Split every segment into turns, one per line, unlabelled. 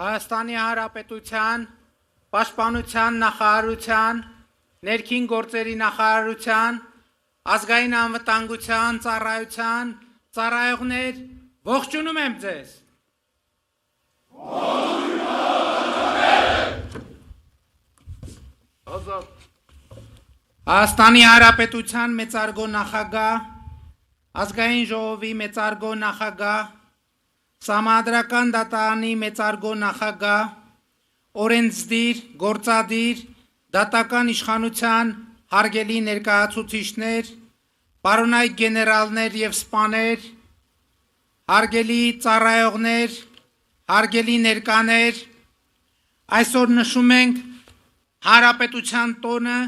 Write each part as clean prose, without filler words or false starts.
Հայաստանի Հանրապետության Պաշտպանության նախարարության, Ներքին գործերի նախարարության, Ազգային անվտանգության ծառայության ծառայողներ, ողջունում եմ ձեզ։ Հայաստանի Հանրապետության մեծարգո նախագահ, Ազգային ժողովի մեծարգո նախագահ, Սահմանադրական դատարանի մեծարգո նախագահ, օրենսդիր, գործադիր, դատական իշխանության հարգելի ներկայացուցիչներ, պարոնայք գեներալներ և սպաներ, հարգելի ծառայողներ, հարգելի ներկաներ, այսօր նշում ենք Հանրապետության տոնը,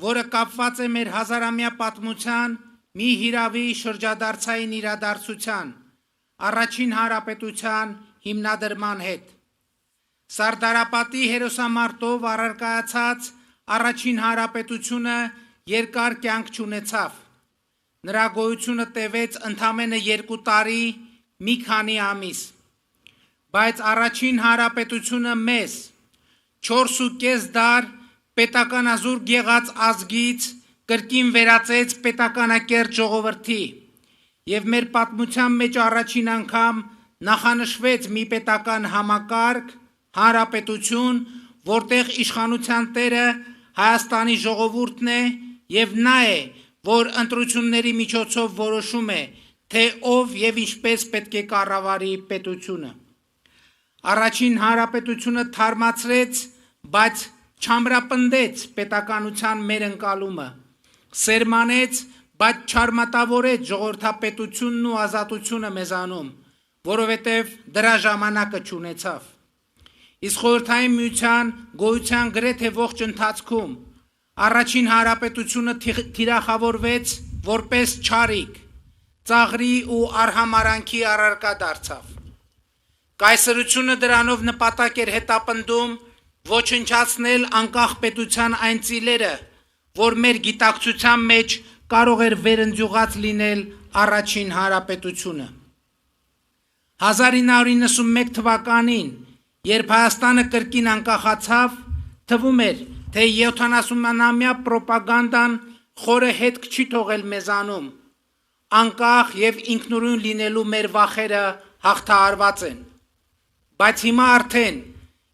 որը կապված է մեր հազարամյա պատմության մի հիրավի շրջադարձային իրադարձության, Առաջին Հանրապետության հիմնադրման հետ։ Սարդարապատի հերոսամարտով առարկայացած Առաջին Հանրապետությունը երկար կյանք չունեցավ։ Նրա գոյությունը տևեց ընդամենը 2 տարի, մի քանի ամիս։ Բայց Առաջին Հանրապետությունը մեզ 4.5 դար պետականազուրկ եղած ազգից կրկին վերածեց պետականակերտ ժողովրդի և մեր պատմության մեջ առաջին անգամ նախանշվեց մի պետական համակարգ, հանրապետություն, որտեղ իշխանության տերը Հայաստանի ժողովուրդն է և նա է, որ ընտրությունների միջոցով որոշում է, թե ով և ինչպես պետք է կառավարի պետությունը։ Առաջին Հանրապետությունը թարմացրեց, բայց չամրապնդեց պետականության մեր ընկալումը, սերմանեց, բայց չարմատավորեց ժողովրդապետությունն ու ազատությունը մեզանում, որովհետև դրա ժամանակը չունեցավ։ Իսկ Խորհրդային Միության գոյության գրեթե ողջ ընթացքում Առաջին Հանրապետությունը թիրախավորվեց որպես չարիք, ծաղրի ու արհամարանքի առարկա դարձավ։ Կայսրությունը դրանով նպատակ էր հետապնդում ոչնչացնել անկախ պետության այն ծիլերը, որ մեր գիտակցության մեջ կարող էր վերընձյուղած լինել Առաջին Հանրապետությունը։ 1991 թվականին, երբ Հայաստանը կրկին անկախացավ, թվում էր, թե 70-ամյա պրոպագանդան խորը հետք չի թողել մեզանում, անկախ և ինքնուրույն լինելու մեր վախերը հաղթահարված են։ Բայց հիմա արդեն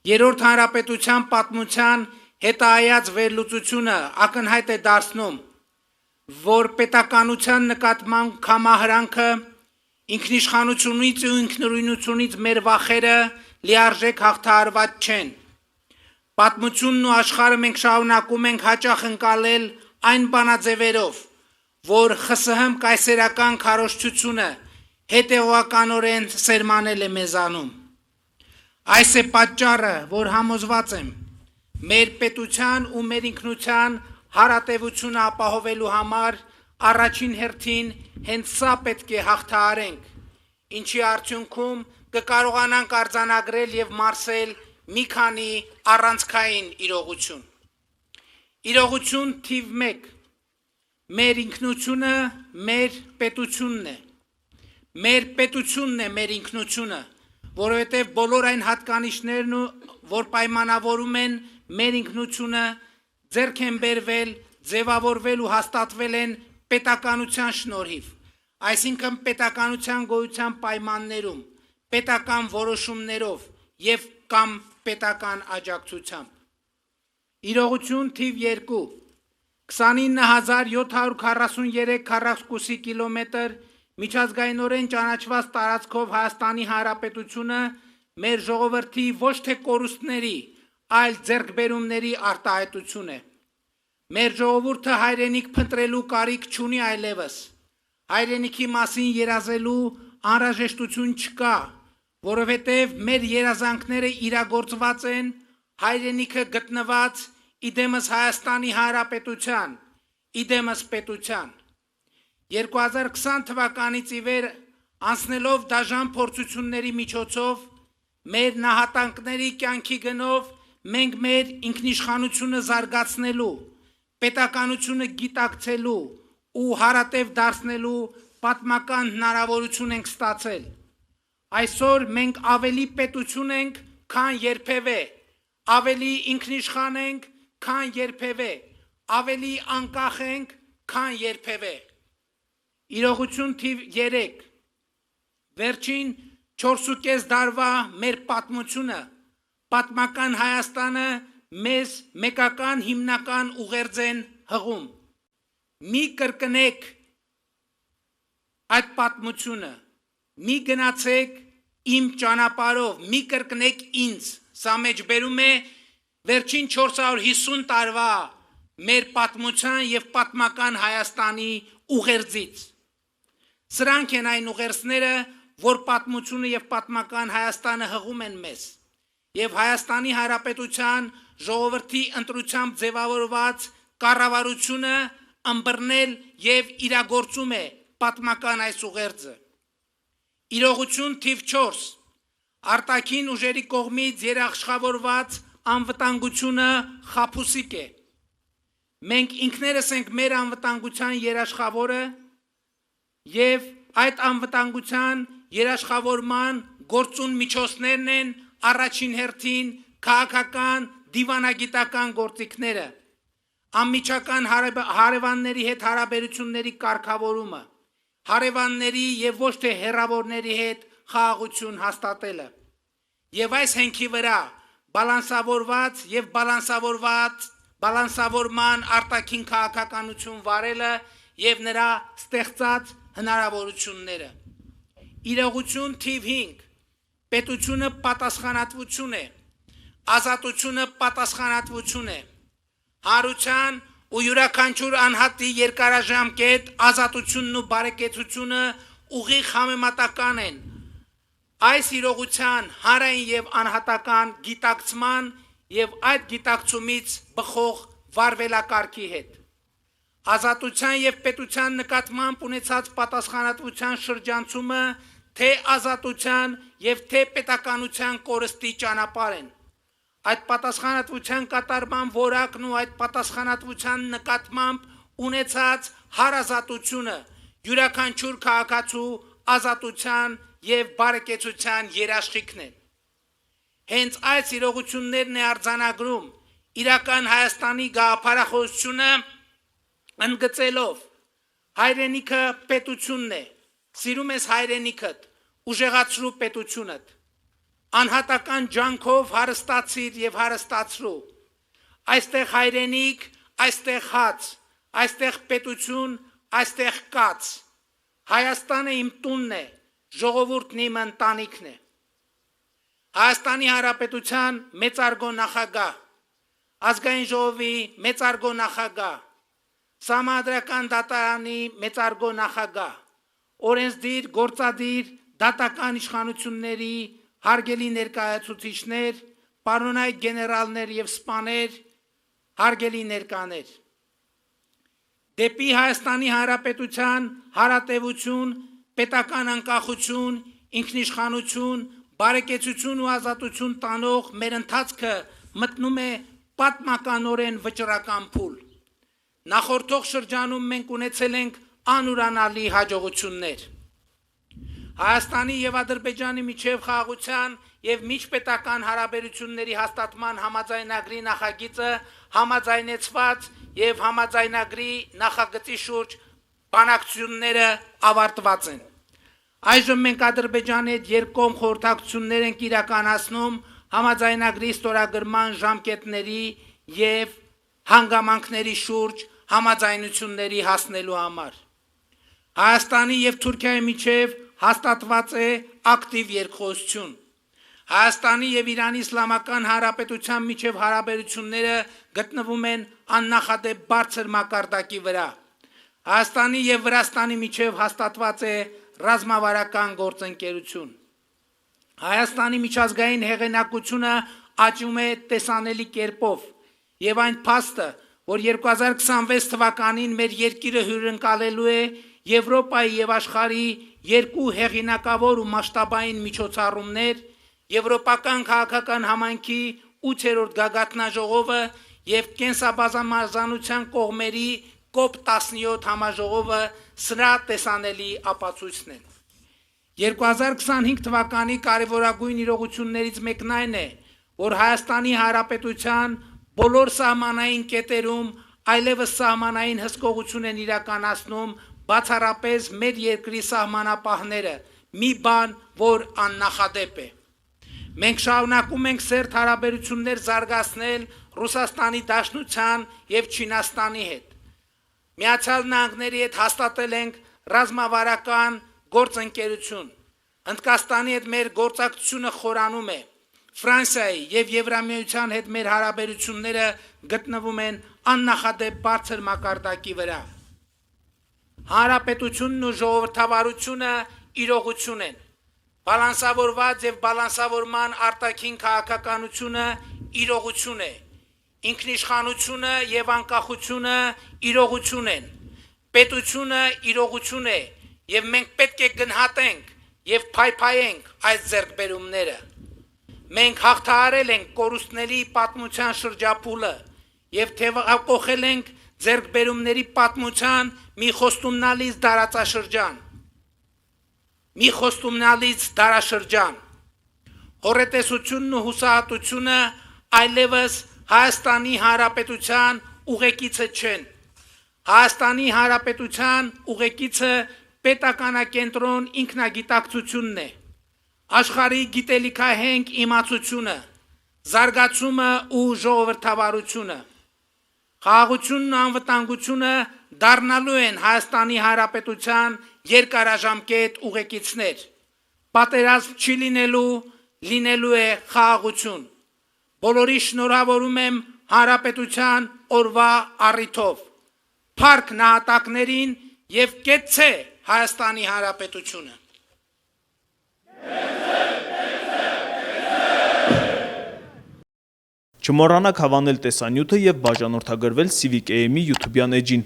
Երրորդ Հանրապետության պատմության հետայաց վերլուծությունը ակնհայտ է դարձնում, որ պետականության նկատմամբ կամահրանքը, ինքնիշխանությունից ու ինքնուրույնությունից մեր վախերը լիարժեք հաղթահարված չեն։ Պատմությունն ու աշխարհը մենք շարունակում ենք հաճախ ընկալել այն բանաձևերով, որ ԽՍՀՄ կայսերական քարոզչությունը հետևողականորեն սերմանել է մեզանում։ Այս է պատճառը, որ համոզված եմ, մեր պետության ու մեր ինքնության հարատևությունը ապահովելու համար առաջին հերթին հենց սա պետք է հաղթահարենք, ինչի արդյունքում կկարողանանք արձանագրել և մարսել մի քանի առանցքային իրողություն։ Իրողություն թիվ 1. Մեր ինքնությունը մեր պետությունն է։ Մեր պետությունն է մեր ինքնությունը, որովհետև բոլոր այն հատկանիշներն, որ պայմանավորում են մեր ինքնությունը, ձեռք են բերվել, ձևավորվել ու հաստատվել են պետականության շնորհիվ, այսինքն պետականության գոյության պայմաններում, պետական որոշումներով և կամ պետական աջակցությամբ։ Իրողություն թիվ 2. 29743 քառակուսի կիլոմետր միջազգայինորեն ճանաչված տարածքով Հայաստանի Հանրապետությունը մեր ժողովրդի ոչ թե կորուստների, այլ ձեռքբերումների արտահայտություն է։ Մեր ժողովուրդը հայրենիք փնտրելու կարիք չունի այլևս, հայրենիքի մասին երազելու անհրաժեշտություն չկա, որովհետև մեր երազանքները իրագործված են հայրենիքը գտնված իդեմս Հայաստանի Հանրապետության, իդեմս պետության։ 2020 թվականից ի վեր անցնելով դաժան փորձությունների միջոցով մեր նահատակների կյանքի գնով մենք մեր ինքնիշխանությունը զարգացնելու, պետականությունը գիտակցելու ու հարատև դարձնելու պատմական հնարավորություն ենք ստացել։ Այսօր մենք ավելի պետություն ենք, քան երբևէ, ավելի ինքնիշխան ենք, քան երբևէ, ավելի անկախ ենք, քան երբևէ։ Իրողություն թիվ 3. Վերջին 4.5 դարվա մեր պատմությունը, պատմական Հայաստանը մեզ մեկական հիմնական ուղերձ են հղում։ Մի կրկնեք այդ պատմությունը, մի գնացեք իմ ճանապարհով, մի կրկնեք ինձ, սա մեջբերում է վերջին 450 տարվա մեր պատմության եւ պատմական Հայաստանի ուղերձից։ Սրանք են այն ուղերձները, որ պատմությունը եւ պատմական Հայաստանը հղում են մեզ, եւ Հայաստանի Հանրապետության ժողովրդի ընտրությամբ ձևավորված կառավարությունը ըմբռնել եւ իրագործում է պատմական այս ուղերձը։ Իրողություն թիվ 4. Արտաքին ուժերի կողմից երաշխավորված անվտանգությունը խաբուսիկ է։ Մենք ինքներս ենք մեր անվտանգության երաշխավորը եւ այդ անվտանգության երաշխավորման գործուն միջոցներն են առաջին հերթին քաղաքական դիվանագիտական գործիքները, անմիջական հարևանների հետ հարաբերությունների կարգավորումը, հարևանների եւ ոչ թե հեռավորների հետ խաղաղություն հաստատելը, եւ այս հենքի վրա բալանսավորված եւ բալանսավորման արտաքին քաղաքականություն վարելը եւ նրա ստեղծած հնարավորությունները։ Իրողություն թիվ 5. Պետությունը պատասխանատվություն է, ազատությունը պատասխանատվություն է, հարության ու յուրաքանչյուր անհատի երկարաժամկետ ազատությունն ու բարեկեցությունը ուղիղ համեմատական են այս իրողության հանրային եւ անհատական գիտակցման եւ այդ գիտակցումից բխող վարվելակարգի հետ։ Ազատության եւ պետության նկատմամբ ունեցած պատասխանատվության շրջանցումը թե ազատության եւ թե պետականության կորստի ճանապարհ են։ Այդ պատասխանատվության կատարման որակն ու այդ պատասխանատվության նկատմամբ ունեցած հարազատությունը յուրաքանչյուր քաղաքացու ազատության եւ բարեկեցության երաշխիքն է։ Հենց այս իրողություններն է արձանագրում իրական Հայաստանի գաղափարախոսությունը ընդգծելով հայրենիքը պետությունն է, սիրում ես հայրենիքդ, ուժեղացրու պետությունդ, անհատական ջանքով հարստացիր եւ հարստացրու, այստեղ հայրենիք, այստեղ հաց, այստեղ պետություն, այստեղ կաց, Հայաստանը իմ տունն է, ժողովուրդն իմ ընտանիքն է։ Հայաստանի Հանրապետության մեծարգո նախագահ, ազգային ժողովի մեծարգո նախագահ, Սահմանադրական դատարանի մեծարգո նախագահ, օրենսդիր, գործադիր, դատական իշխանությունների հարգելի ներկայացուցիչներ, պարոնայք գեներալներ եւ սպաներ, հարգելի ներկաներ։ Դեպի Հայաստանի Հանրապետության հարատևություն, պետական անկախություն, ինքնիշխանություն, բարեկեցություն ու ազատություն տանող մեր ընթացքը մտնում է պատմականորեն վճռական փուլ։ Նախորդող շրջանում մենք ունեցել ենք անուրանալի հաջողություններ։ Հայաստանի եւ Ադրբեջանի միջև խաղաղության եւ միջպետական հարաբերությունների հաստատման համաձայնագրի նախագիծը համաձայնեցված եւ համաձայնագրի նախագծի շուրջ բանակցությունները ավարտված են։ Այժմ մենք Ադրբեջանի հետ երկկողմ խորհրդակցություններ ենք իրականացնում համաձայնագրի ստորագրման ժամկետների եւ հանգամանքների շուրջ համաձայնությունների հասնելու համար։ Հայաստանի եւ Թուրքիայի միջև հաստատված է ակտիվ երկխոսություն։ Հայաստանի եւ Իրանի Իսլամական Հանրապետության միջև հարաբերությունները գտնվում են աննախադեպ բարձր մակարդակի վրա։ Հայաստանի եւ Վրաստանի միջև հաստատված է ռազմավարական գործընկերություն։ Հայաստանի միջազգային հեղինակությունը աճում է տեսանելի կերպով եւ այն փաստը, որ 2026 թվականին մեր երկիրը հյուրընկալելու է Եվրոպայի եւ աշխարհի երկու հեղինակավոր ու մասշտաբային միջոցառումներ, Եվրոպական քաղաքական համայնքի 8-րդ գագաթնաժողովը եւ կենսաբազմազանության կողմերի COP17 համաժողովը սրա տեսանելի ապացույցն են։ 2025 թվականի կարևորագույն իրողություններից մեկն այն է, որ Հայաստանի Հանրապետության բոլոր սահմանային կետերում այլևս սահմանային հսկողություն են իրականացնում բացառապես մեր երկրի սահմանապահները, մի բան, որ աննախադեպ է։ Մենք շարունակում ենք սերտ հարաբերություններ զարգացնել Ռուսաստանի Դաշնության եւ Չինաստանի հետ։ Միացյալ Նահանգների հետ հաստատել ենք ռազմավարական գործընկերություն։ Հնդկաստանի հետ մեր գործակցությունը խորանում է։ Ֆրանսիայի եւ Եվրամիության հետ մեր հարաբերությունները գտնվում են աննախադեպ բարձր մակարդակի վրա։ Հանրապետությունն ու ժողովրդավարությունը իրողություն են։ Բալանսավորված եւ բալանսավորման արտաքին քաղաքականությունը իրողություն է։ Ինքնիշխանությունը եւ անկախությունը իրողություն են։ Պետությունը իրողություն է եւ մենք պետք է գնահատենք եւ փայփայենք այս ձեռքբերումները։ Մենք հաղթահարել ենք կորուստների պատմության շրջափուլը եւ թեւակոխել ենք ձեռքբերումների պատմության մի խոստումնալից դարաշրջան։ Հոռետեսությունն ու հուսահատությունը այլևս Հայաստանի Հանրապետության ուղեկիցը չեն։ Հայաստանի Հանրապետության ուղեկիցը պետականակենտրոն ինքնագիտակցությունն է, աշխարհի գիտելիքահենք իմացությունը, զարգացումը ու ժողովրդավարությունը։ Խաղաղությունն ու անվտանգությունը դառնալու են Հայաստանի Հանրապետության երկարաժամկետ ուղեկիցներ։ Պատերազմ չի լինելու է խաղաղություն։ Բոլորի շնորհավորում եմ Հանրապետության օրվա առիթով։ Փառք նահատակներին եւ կեցցե Հայաստանի Հանրապետությունը։
Չմոռանաք հավանել տեսանյութը եւ բաժանորդագրվել Civic AM-ի YouTube-յան էջին։